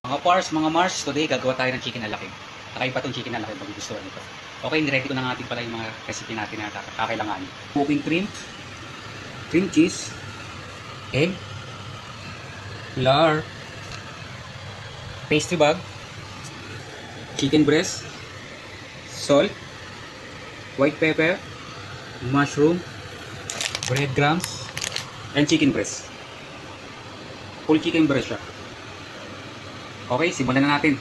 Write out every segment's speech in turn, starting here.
Mga Pars, mga Mars, today gagawa tayo ng chicken alakid. Nakaiba tong chicken alakid, magugustuhan nito. Okay, niready ko na natin pala yung mga recipe natin na kakailanganin. Cooking cream, cream cheese, egg, flour, pastry bag, chicken breast, salt, white pepper, mushroom, breadcrumbs, and chicken breast. Full chicken breast siya. Okay, simulan na natin.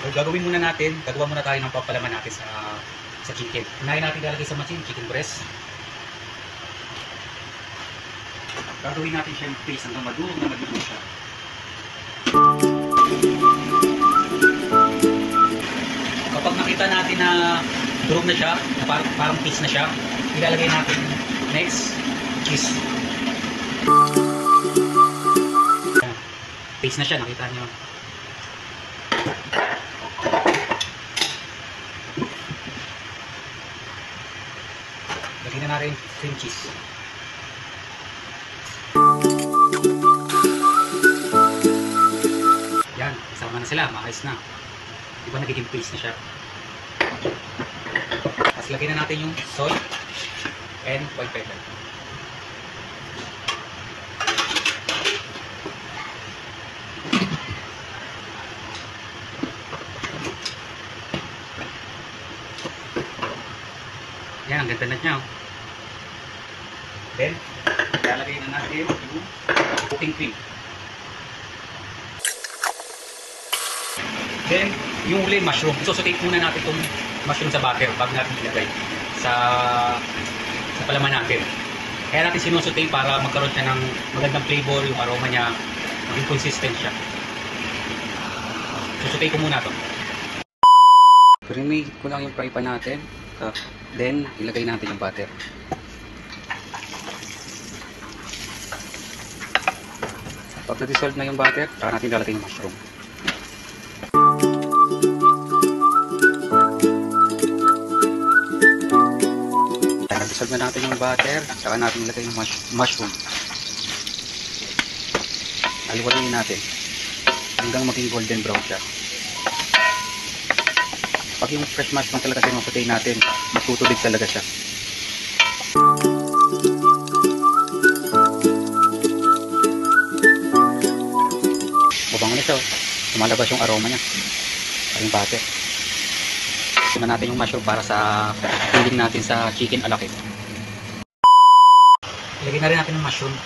So, gagawin muna natin, gagawa muna tayo ng papalaman natin sa chicken. Unahin natin ilalagay sa machine, chicken breast. Gagawin natin siya yung paste hanggang madurog na madurog siya. Kapag nakita natin na durog na siya, na parang paste na siya, ilalagay natin next, cheese. Paste na siya, nakita niyo. Lagyan na natin cream cheese. Yan, kasama na sila, maayos na. Diba nagiging paste na siya. Tapos lagyan na natin yung salt and white pepper. Yan, ang ganda na niya. Then, lalagay na natin yung cooking cream. Then, yung uli, mushroom. Isosotate muna natin itong mushroom sa butter bago natin ilagay sa palaman natin. Kaya natin sinusotate para magkaroon siya ng magandang flavor, yung aroma niya, maging consistent siya. Isosotate ko muna ito. Primate ko lang yung fry pan natin. Then, ilagay natin yung butter. Pag na-dissolve na yung butter, saka natin lalagay yung mushroom. Na-dissolve na natin yung butter, saka natin ilagay yung mushroom. Aliwalayin natin hanggang maging golden brown siya. Pag yung fresh mushroom talaga sinusutay natin, magtutubig talaga siya. Mabango na siya. Lumalabas yung aroma niya. Yung butter. Gusto na natin yung mushroom para sa filling natin sa chicken alakid. Ilagay na rin natin yung mushroom.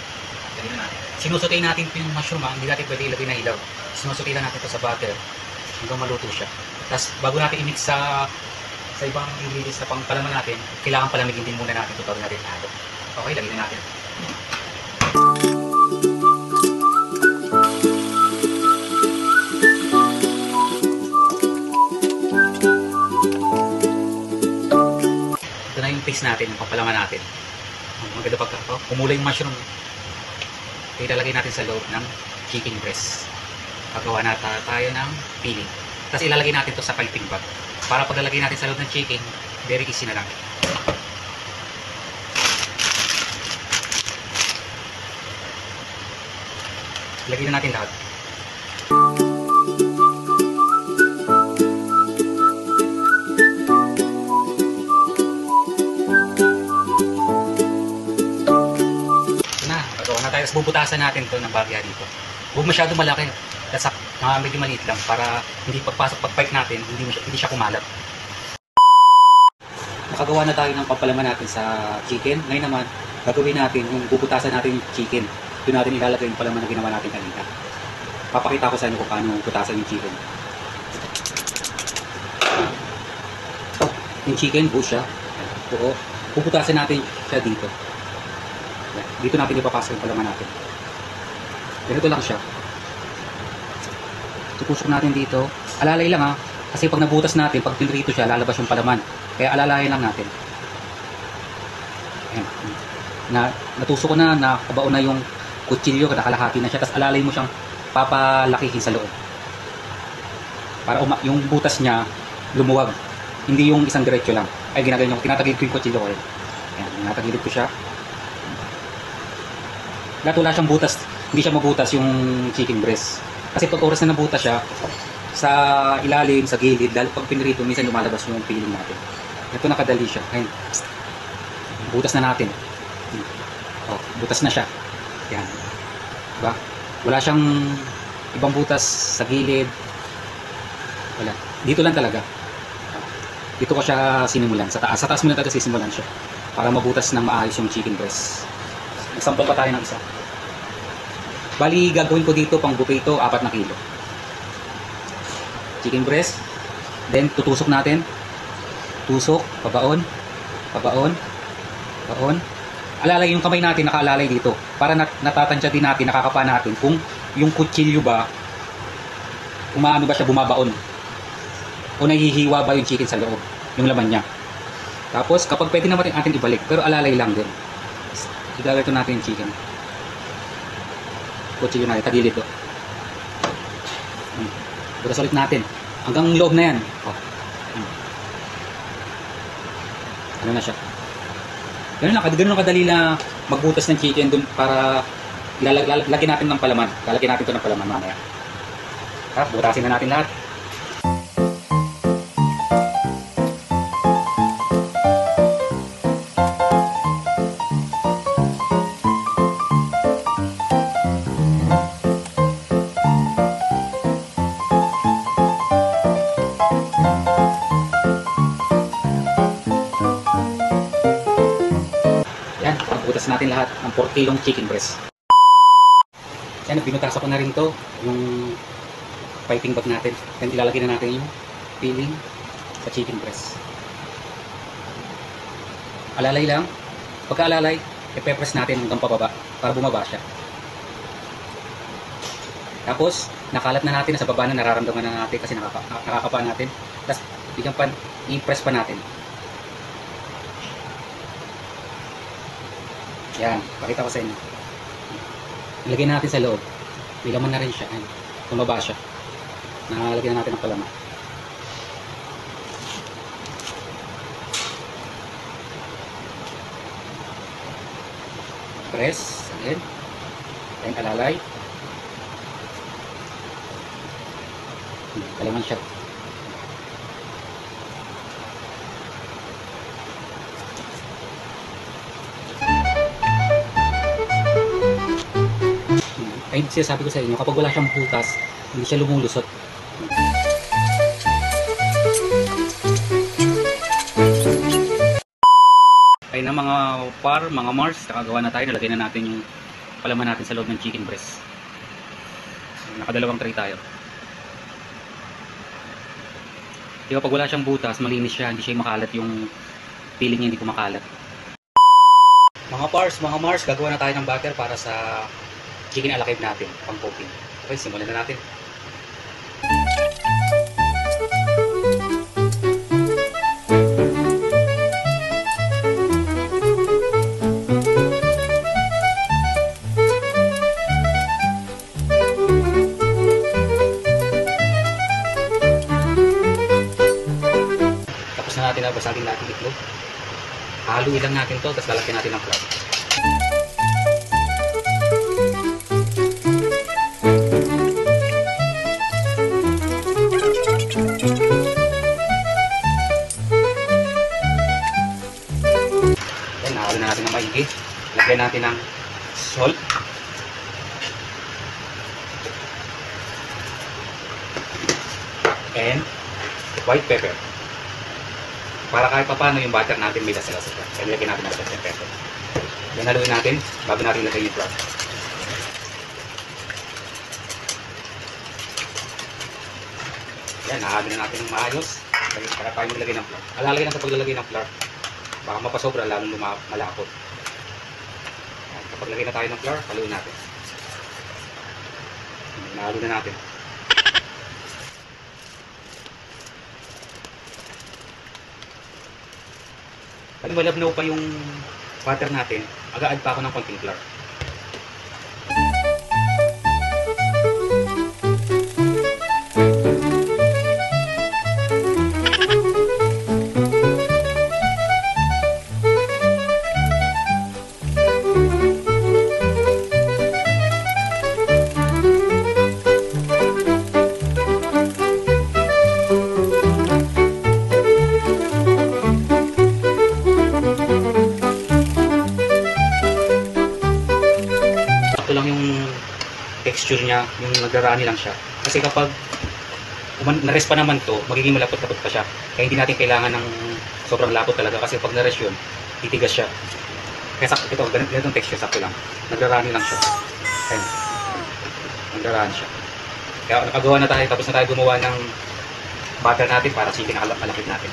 Sinusutay natin yung mushroom, hindi natin pwede ilagay na ilaw. Sinusutay na natin ito sa butter hanggang maluto siya. Tapos bago natin i-mix sa ibang ingredients na pang palaman natin, kailangan palamigin din muna natin ito bago natin halo. Okay, lagyan na natin. Ito na yung paste natin, yung papalaman natin. Maganda pagka kumula yung mushroom. Kaya ilalagay natin sa loob ng chicken breast. Pagawa na tayo ng filling. Tapos ilalagay natin ito sa piping bag. Para paglalagay natin sa loob ng chicken, very easy na lang. Ilagay na natin lahat. Ito na, pagawa na tayo. Tapos bubutasan natin ito ng bagya dito. Huwag masyado malaki. That's medyo maliit lang para hindi pagpasok pag-pipe natin, hindi siya kumalat. Nakagawa na tayo ng papalaman natin sa chicken. Ngayon naman, gagawin natin yung bubutasan natin yung chicken. Doon natin ilalagay yung palaman na ginawa natin kanina. Papakita ko sa inyo kung paano butasan yung chicken. Yung chicken, buo siya. Oo. Bubutasan natin siya dito. Dito natin ipapasok yung palaman natin. Ganito lang siya. Tutusok natin dito. Alalay lang ha. Kasi pag nabutas natin, pag pinrito siya, lalabas yung palaman. Kaya alalayan lang natin. Ayan. Natusok ko na, nakabao na yung kutsilyo, nakakalahati na siya. Tapos alalay mo siyang papalakihin sa loob. Para yung butas niya lumuwag. Hindi yung isang diretso lang. Ay ginagawa ko, tinatagilid ko yung kutsilyo ko. Ayan, tinatagilid ko siya. Lahat wala siyang butas. Hindi siya mabutas yung chicken breast. Kasi pag oras na nabutas siya, sa ilalim, sa gilid, lalo pag pinrito, minsan lumalabas yung feeling natin. Ito nakadali siya. Ayun. Butas na natin. Oh, butas na siya. Yan. Diba? Wala siyang ibang butas sa gilid. Wala. Dito lang talaga. Dito ko siya sinimulan. Sa taas. Sa taas mo na talaga sisimulan siya. Para mabutas ng maayos yung chicken breast. Nagsample pa tayo ng isa. Bali, gagawin ko dito pang buffet ito, 4 na kilo. Chicken breast. Then, tutusok natin. Tusok, pabaon, pabaon, pabaon. Alalay yung kamay natin, nakaalalay dito. Para natatansya din natin, nakakapa natin kung yung kutsilyo ba, umaano ba siya, bumabaon. O nahihiwa ba yung chicken sa loob, yung laman niya. Tapos, kapag pwede naman natin ibalik, pero alalay lang din. Igagawin natin yung chicken. Kutsilyo natin, tagilid to. Butas ulit natin. Hanggang loob na yan. Oh. Ano na siya. Ganun lang kadali na magbutas ng chicken dun para lagyan natin ng palaman. Lalagyan natin ito ng palaman mamaya. Butasin na natin lahat. Butas natin lahat ng 4 kilong chicken breast. Yan, binutasan ko na rin to yung piping bag natin. Then ilalagay na natin yung filling sa chicken breast. Alalay lang. Pagka alalay, ipe-press natin hanggang pababa para bumaba siya. Tapos, nakalat na natin, nasa baba na, nararamdaman na natin kasi nakakapa natin. Tapos, i-press pa natin. Yan, pakita ko sa inyo. Ilagay natin sa loob. May laman na rin siya. Ayan, tumaba siya. Nalagyan natin ng palaman. Press. Ayan. Ayan, alalay. Palaman siya. Ay, sabi ko sa inyo, kapag wala siyang butas, hindi siya lumulusot. Ay na mga mga Mars, nakagawa na tayo, nalagay na natin yung palaman natin sa loob ng chicken breast. Nakadalawang tray tayo. Di ba pag wala siyang butas, malinis siya, hindi siya makalat yung feeling niya, hindi kumakalat. Mga Mars, gagawa na tayo ng batter para sa chicken alakib natin, pang cooking. Okay, simulan na natin. Tapos na natin nabasagin natin itlog. Haluin lang natin to, tapos lalagyan natin ng flour. Nahalo na natin ng maigi. Lagyan natin ng salt. And white pepper. Para kahit pa paano yung butter natin may lasa-lasa pa. Kaya lagyan natin ng salt and pepper. Yan, haluin natin bago natin ilagay yung flour. Yan, nahalo na natin ng maayos. Para tayo maglagay ng flour. Alalagay na sa paglalagay ng flour. Baka mapasobra, lalong malapot. Kapag lagay na tayo ng flour, haluin natin. Nahalo na natin. Pag malabnaw pa yung butter natin, aga-add pa ako ng konting flour. niya, yung nagrarani lang siya. Kasi kapag na-rest pa naman to, magiging malapot-lapot pa siya. Kaya hindi natin kailangan ng sobrang lapot talaga kasi pag na-rest yun, titigas siya. Kaya sakto ito, ganitong texture, sakto lang. Nagrarani lang siya. Ayan. Nagrarani siya. Kaya nakagawa na tayo, tapos na tayo gumawa ng butter natin para chicken alakit natin.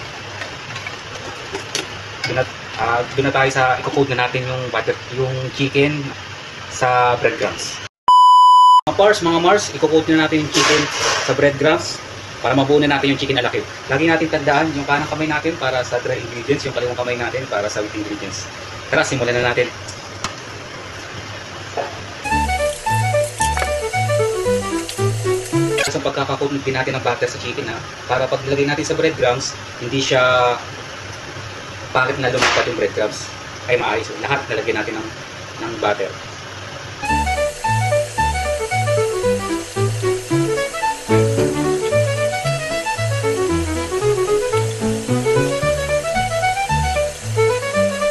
Doon na tayo sa i-coat na natin yung butter, yung chicken sa breadcrumbs. Mga Mars, i-coat na natin yung chicken sa breadcrumbs para mabuo na natin yung chicken alakit. Lagi natin tandaan yung kanang kamay natin para sa dry ingredients, yung kaliwang kamay natin para sa wet ingredients. Tara, simulan na natin. Isang pagkakakoat din natin ng butter sa chicken para pag nilagay natin sa breadcrumbs, hindi siya pangit na lumipat yung breadcrumbs. Ay maayos. Lahat nalagyan natin ng butter.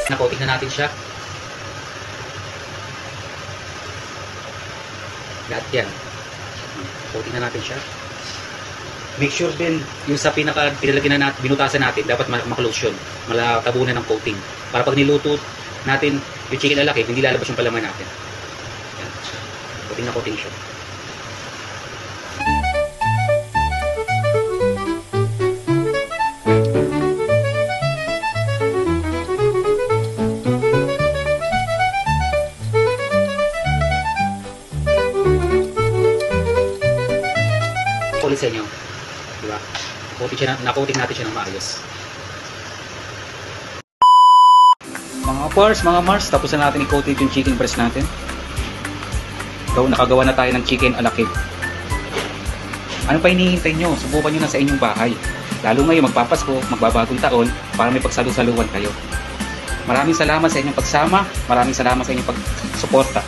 Nakoating na natin siya. Lahat yan. Coating na natin siya. Make sure din yung sa pinalagyan na natin, binutasan natin, dapat maklose yun. Malatabunan ng coating. Para pag niluto natin yung chicken alakit, hindi lalabas yung palaman natin. Yan. Coating na coating siya. Ulit sa inyo. Diba? Na-coating natin siya ng maayos. Mga Mars, tapos na natin i-coat yung chicken breast natin. Nakagawa na tayo ng chicken alakit. Ano pa hinihintay nyo? Subukan nyo na sa inyong bahay. Lalo ngayon magpapasko, magbabagong taon, para may pagsalu-saluhan kayo. Maraming salamat sa inyong pagsama. Maraming salamat sa inyong pagsuporta.